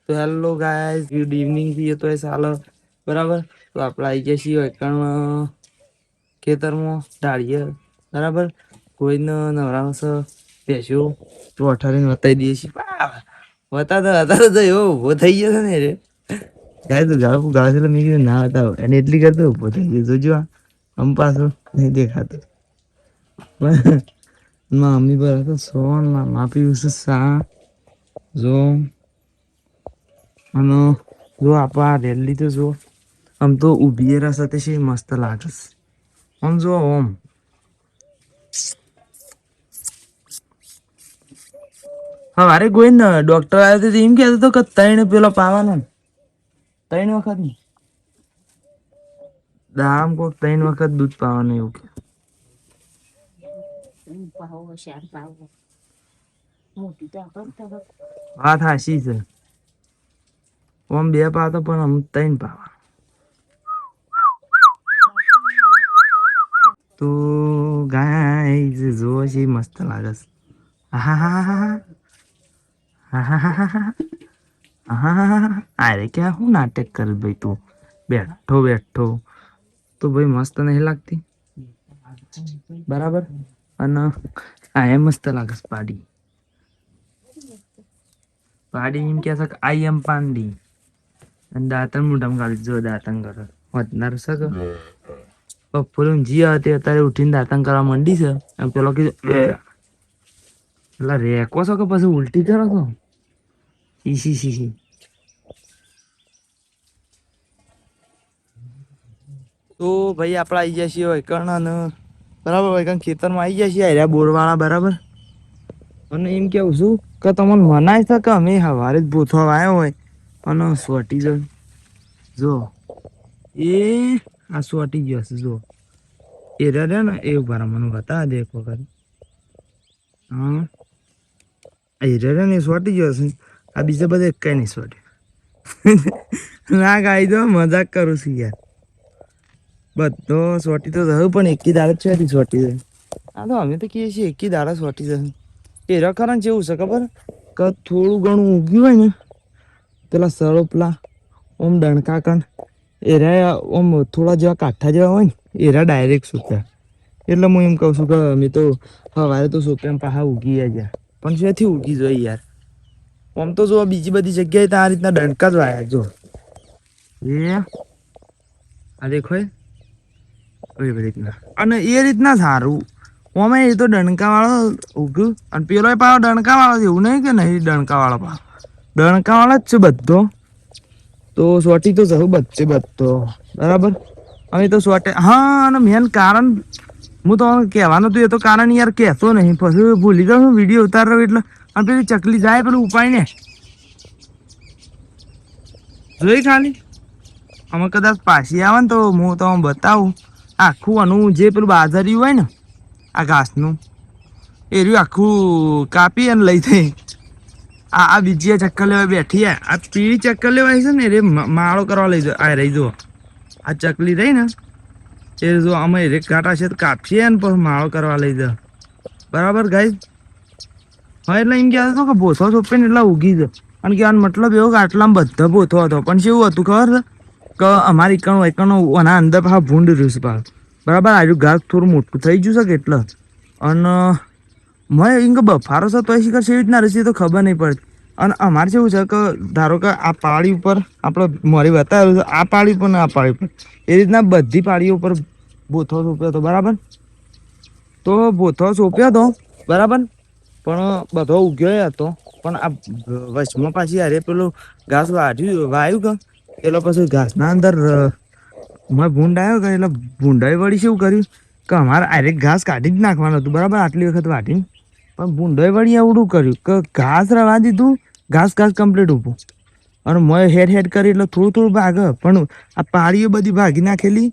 તો hello guys, good evening થી તો એ સાલો બરાબર. તો આપણે આવી ગયા છીએ એકણ ખેતરમાં ઢાળીએ બરાબર. કોઈને નવરાશ બેસ્યું તો અઠારીને બતાવી દઈએ છીએ. હતા તો એવો ઉભો થઈ ગયો છે ને રે ગાય તો ગાળ મી ના હતા એને એટલી કરતો ઉભો થઈ ગયો જોજો આમ પાછો નહીં દેખાતો મમ્મી પર હતો સોન માપી સા જો અને જો આપા રેલી તો જો આમ તો ઉભી રસ હતી છે મસ્ત લાગસ આમ જો ઓમ હા અરે ગોઈને ડોક્ટર આવ્યો તો એમ કહેતો હતો કે ત્રણ પેલો પાવાનો 3 વખત ની દામ કો 3 વખત દૂધ પાવાનું એવું કે વાત હાચી છે ઓમ 2 પાતો પણ આમ 3 પાવા તો ગાઈસ જો છે મસ્ત લાગસ અરે क्या હું નાટક કર ભાઈ તું બેઠો તો ભાઈ મસ્ત નહીં લાગતી બરાબર અને આ એ મસ્ત લાગસ પાડી એમ કે આઈ એમ પાંડી અને દાંતણ મોઢામાં ગાળી જો દાંતણ કરે વધનાર છે કે બપોરે જીયા હતી અત્યારે ઉઠીને દાંતણ કરવા માંડી છે એમ પેલો કીધું પેલા રેકો છો કે પછી ઉલટી કરો છો ઈસી તો ભાઈ આપણે આવી ગયા છીએ વૈકણ અને બરાબર વૈકણ ખેતરમાં આવી ગયા છીએ આર્યા બોરવાળા બરાબર અને એમ કેવું છું કે તમને મનાય છે કે અમે સવારે જ ભૂથવા આવ્યો હોય અને સ્વટી જો એ આ સ્વટી ગયો છે જો એ રે ને એ ઉભા મને બતા દે એક વખત હા એ રે ને સ્વટી ગયો છે આ બીજા બધા કઈ નહીં સ્વટી ના ગાઈ દો મજાક કરું છું યાર બધો સોટી તો થયું પણ એકી દાડે જ છે સોટી જાય આ તો અમે તો કહીએ છીએ એકી દાડા સોટી જશે એ રખરણ જેવું છે ખબર કે થોડું ઘણું ઉગ્યું હોય ને પેલા સરોપલા ઓમ ડણકા કણ એરા ઓમ થોડા જેવા કાઠા જેવા હોય ને એરા ડાયરેક્ટ સૂક્યા એટલે હું એમ કહું છું કે અમે તો સવારે તો સોપ્યા પાહા ઉગી ગયા પણ શેથી ઉગી જોઈએ યાર આમ તો જો બીજી બધી જગ્યાએ તો આ રીતના ડણકા જ વાયા જો એ આ દેખો એવી રીતના અને એ રીતના સારું ઓમે એ તો ડણકા વાળો ઉગ્યું અને પેલો પાછો ડણકા વાળો એવું નહીં કે નહીં ડણકા વાળો પાછો ડણકા વાળો જ છે બધો તો સોટી તો જવું બચશે બધો બરાબર અમે તો સોટે હા અને મેન કારણ હું તો કહેવાનું હતું એ તો કારણ યાર કહેતો નહીં પછી ભૂલી જાઉં વિડીયો ઉતારો એટલે અને પેલી ચકલી જાય પેલું ઉપાય ને જોઈ ખાલી અમે કદાચ પાછી આવે ને તો હું તો બતાવું આખું આનું જે પેલું બાજરી હોય ને આ ઘાસનું એ રહ્યું આખું કાપી અને લઈ થઈ આ બીજી ચક્કર લેવા બેઠી આ પીળી ચક્કર લેવાય છે ને રે માળો કરવા લઈ જાય આ રહી જો આ ચકલી રહી ને એ જો અમે રેક કાંટા છે તો કાપીએ ને પછી માળો કરવા લઈ જાય બરાબર ગાઈ હા એટલે એમ કહેતો હતો કે ભોથો સોંપે ને એટલા ઉગી જાય અને કહેવાનો મતલબ એવો કે આટલામાં બધા ભોથો હતો પણ કેવું હતું ખબર કે અમારી એકણ આના અંદર પાછા ભૂંડ રહ્યું છે પાછું બરાબર આજુ ઘાસ થોડું મોટું થઈ ગયું છે કે એટલે અને મેં એમ કે બફારો છે તો શીખર એવી રીતના રહેશે તો ખબર નહીં પડતી અને અમારે કેવું છે કે ધારો કે આ પાળી ઉપર આપણે મારી બતાવેલું છે આ પાળી ઉપર ને આ પાળી ઉપર એ રીતના બધી પાળીઓ ઉપર ભોથો સોંપ્યો હતો બરાબર તો ભોથો સોંપ્યો હતો બરાબર પણ બધો ઉગ્યો હતો પણ આ વચમાં પાછી અરે પેલું ઘાસ વાયું કે એટલે પછી ઘાસના અંદર મેં ભૂંડ આવ્યો કે એટલે ભૂંડાઈ વળી શું કર્યું કે અમારે આરે ઘાસ કાઢી જ નાખવાનું હતું બરાબર આટલી વખત વાટીને પણ ભૂંડાઈ વળી એવડું કર્યું કે ઘાસ રવા દીધું ઘાસ કમ્પ્લીટ ઊભું અને મેં હેડ કરી એટલે થોડું ભાગે પણ આ પાળીઓ બધી ભાગી નાખેલી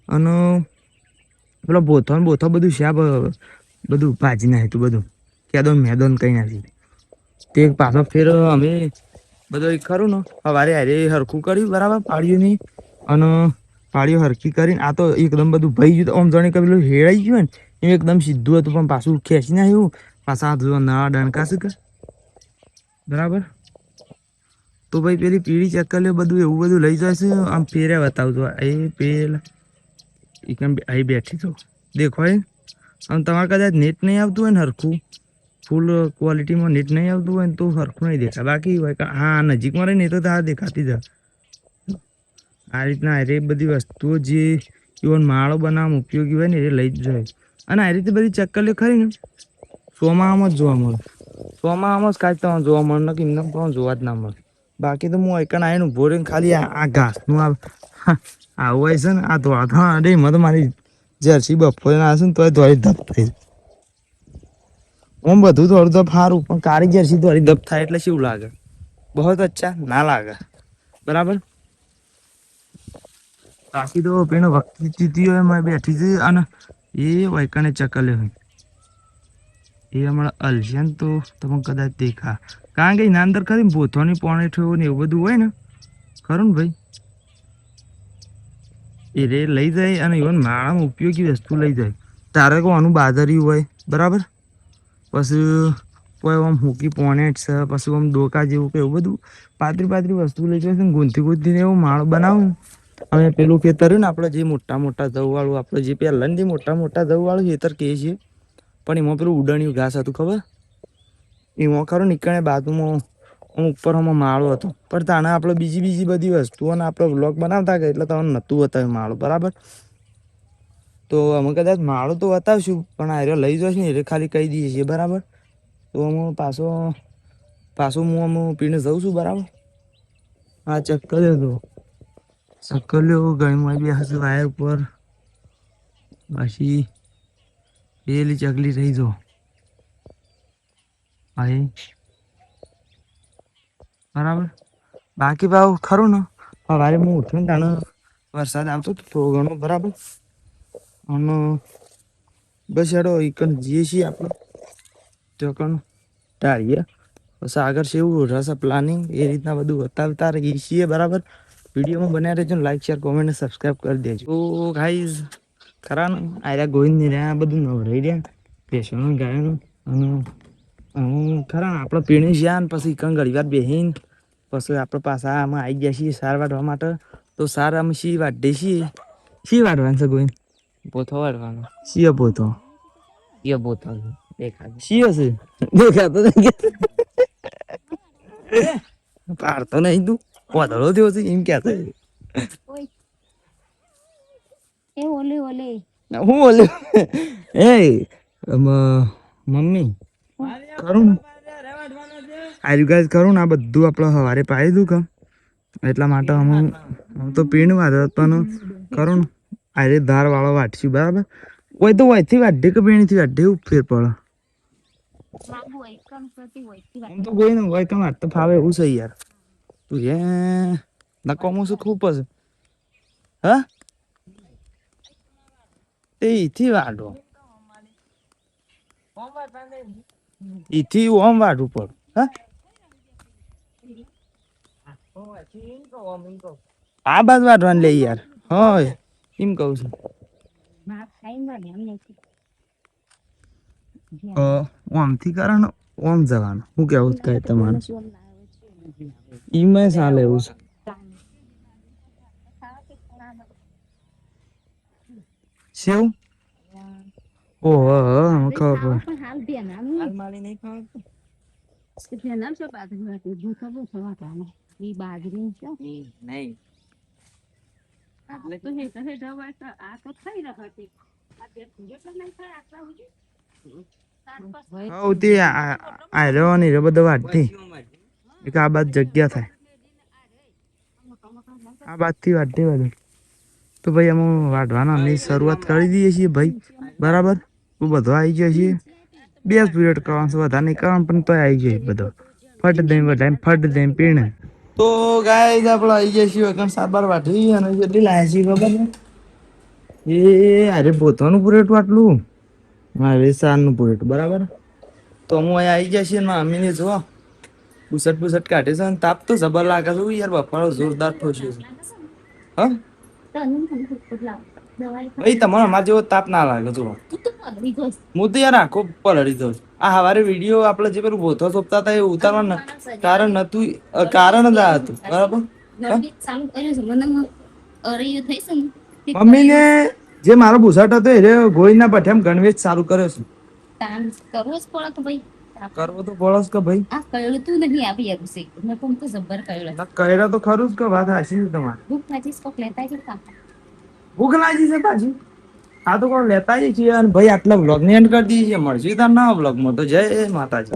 અને પેલો બોથો બધું શાબ બધું ભાજી નાખ્યું બધું મેદોન કઈ નાખી તે પાછો ફેર અમે બધો ખરું ને સવારે હારે હરખું કર્યું બરાબર પાળીઓની અને પાળીઓ હરખી કરીને આ તો એકદમ બધું ભઈ ગયું આમ જાણે કે પેલું હેળાઈ ગયું ને એમ એકદમ સીધું હતું પણ પાછું ખેંચી નાખ્યું પાછા નવા ડણકા છે કે બરાબર તો ભાઈ પેલી પીળી ચક્કલીઓ બધું એવું બધું લઈ જશે. આમ ફેરે બતાવજો એ પેલા અહીં બેઠી તો દેખો એ આમ તમારે કદાચ નેટ નહીં આવતું હોય ને હરખું ફૂલ ક્વોલિટીમાં નેટ નહીં આવતું હોય ને તો હરખું નહીં દેખાય. બાકી હોય હા નજીકમાં રહીને તો તાર દેખાતી જ. આ રીતના એ બધી વસ્તુઓ જે ઇવન માળો બનાવવામાં ઉપયોગી હોય ને એ લઈ જ જાય. અને આ રીતે બધી ચક્કલીઓ ખરી ને ચોમાસામાં જ જોવા મળે. ચોમાસામાં જ કાંઈ તમને જોવા મળે કે એમને પણ જોવા જ ના મળે. બાકી તો હું એકણ આવીને ઉભો રહીને ખાલી આ ઘાસનું આવું હોય છે ને આ ધોળા અરે એમાં તો મારી જર્સી બફોરે ના હશે ને તો ધોળી ધપ થઈ હું બધું થોડું ધપ સારું પણ કાળી જર્સી થોડી ધપ થાય એટલે શું લાગે બહુ અચ્છા ના લાગે બરાબર. બાકી તો પેલો વખતી ચીતી હોય એમાં બેઠી છે અને એ વૈકણે ચકલે હોય એ હમણાં અલશે ને તો તમે કદાચ દેખા કારણ કે એના અંદર ખરી ભૂથોની પોણેઠો ને એવું બધું હોય ને ખરું ને ભાઈ એ રે લઈ જાય અને ઇવન માળામાં ઉપયોગી વસ્તુ લઈ જાય. તારે કહો આનું બાદરી હોય બરાબર પછી કોઈ આમ મૂકી પોનેટ છે પછી આમ ડોકા જેવું કે એવું બધું પાતળી વસ્તુ લઈ જાય ગૂંથી ગૂંથીને એવું માળ બનાવું. અમે પેલું ખેતર ને આપણે જે મોટા મોટા દવવાળું આપણે જે પહેલા જે મોટા દવવાળું ખેતર કહીએ છીએ પણ એમાં પેલું ઉડાણ્યું ઘાસ હતું ખબર એમાં ખરું નીકળે બાજુમાં ઉપર માળો હતો પણ તાણે આપણે બીજી બધી વસ્તુઓને આપણે વ્લોગ બનાવતા ગયા એટલે તમને નહોતું બતાવ્યું માળો બરાબર. તો અમે કદાચ માળો તો બતાવશું પણ આ લઈ જશે ને એટલે ખાલી કહી દઈએ છીએ બરાબર. તો હું પાછો હું પીને જઉં છું બરાબર. હા ચક્કર હતો ચક્કલ્યો ગળીમાં બી હશે વાયર ઉપર પછી પેલી ચકલી રહી જો ભાઈ બરાબર. બાકી ભાવ ખરું ને સવારે હું ઉઠ્યો ને તાણે વરસાદ આવતો થોડો ઘણો બરાબર અને બસ હેડો એકન જઈએ છીએ આપણે તો કણ ટાળીએ બસ આગળ છે એવું રસ પ્લાનિંગ એ રીતના બધું બતાવતા રહીએ છીએ બરાબર. વિડીયોમાં બન્યા રહેજો ને લાઈક શેર કોમેન્ટ સબસ્ક્રાઈબ કરી દેજો. તો ગાઈઝ ખરા ને આર્યા ગોવિંદ રહ્યા બધું નવરાઈ રહ્યા પેશનું ગાયનું અને હું ખરા ને આપણે પીણી જ્યાં ને પછી કણ ઘડી વાર બેહીને પછી આપણે પાછા આમાં આવી ગયા છીએ સાર વાટવા માટે. તો સાર અમે શી વાટે છીએ શી વાટવાનું છે ગોવિંદ પોથો વાટવાનો શીય પોથો શીય પોથો દેખાતો શીય છે દેખાતો પાડતો નહીં તું પોધળો થયો છે એમ ક્યાં થાય હું ઓલે એ મમ્મી કરું આજુ ગાય કરું ને આ બધું આપણે સવારે પાઈ દઉં કામ એટલા માટે હું તો પીણું વાતવાનું કરું ને આજે ધાર વાળો વાટશું બરાબર. હોય તો હોયથી વાઢે કે પીણીથી વાઢે એવું ફેર પડે આમ તો કોઈ ને હોય કેમ વાટ તો ફાવે એવું છે યાર. તું જે નકોમું છું ખૂબ હશે હા એથી વાઢો એથી ઓમ વાઢવું પડે હા આ બાદ વાટવાનું લે યાર હોય એમ કઉ છું. ઓમથી કારણ ઓમ જવાનું હું કેવું કઈ તમારે ઈમાં ચાલે એવું છે. સેવ ઓહો ખબર બધા વાટતી એક આ બાદ જગ્યા થાય આ બાદ થી વાટતી બધું. તો ભાઈ અમે વાટવાના અમે શરૂઆત કરી દઈએ છીએ ભાઈ બરાબર. બધો આવી જાય છે 2 પીરિયડ કરવાનું છે વધારે નહીં કરવાનું પણ તો આવી જાય બધો ફટ દઈ બધા ફટ દઈ પીણે. તો ગાય આપણે આવી જાય છીએ 7-12 વાટી અને કેટલી લાયા છીએ ખબર એ અરે પોતાનું પુરેટું આટલું મારે સારનું પુરેટું બરાબર. તો હું અહીંયા આવી જાય છીએ અમીને જો બુસટ કાઢે છે અને તાપ તો જબર લાગે છે યાર બફારો જોરદાર ઠોસ્યો છે હા ભાઈ તમારે અમાર જેવો તાપ ના લાગે જુઓ. હું તો યાર આખો પલળી દઉં છું. આ હવારે વિડીયો આપણે જે પેલું ભોથો સોંપતા હતા એ ઉતારવાનું કારણ નતું, કારણ જ આ હતું બરાબર. મમ્મીને જે મારો બુસાટ હતો એ ગોળીના પઠેમ ગણવેશ ચાલુ કર્યો છે. કરવો જ પડે કે ભાઈ, કરવો તો પડે કે ભાઈ. આ કયડું તું નહીં આપી આપું છે મેં પણ તો જબ્બર કયડા. કયડા તો ખરું જ કે વાત હાચી છે તમારી. ભૂખ લાગી છે કોક લેતા જ કા. ભૂખ લાગી છે પાછી. આ તો કોણ લેતા જ છીએ અને ભાઈ આટલા વ્લોગ ને એન્ડ કરી દઈએ છીએ. મળશે તાર ના વ્લોગમાં તો જય માતાજી.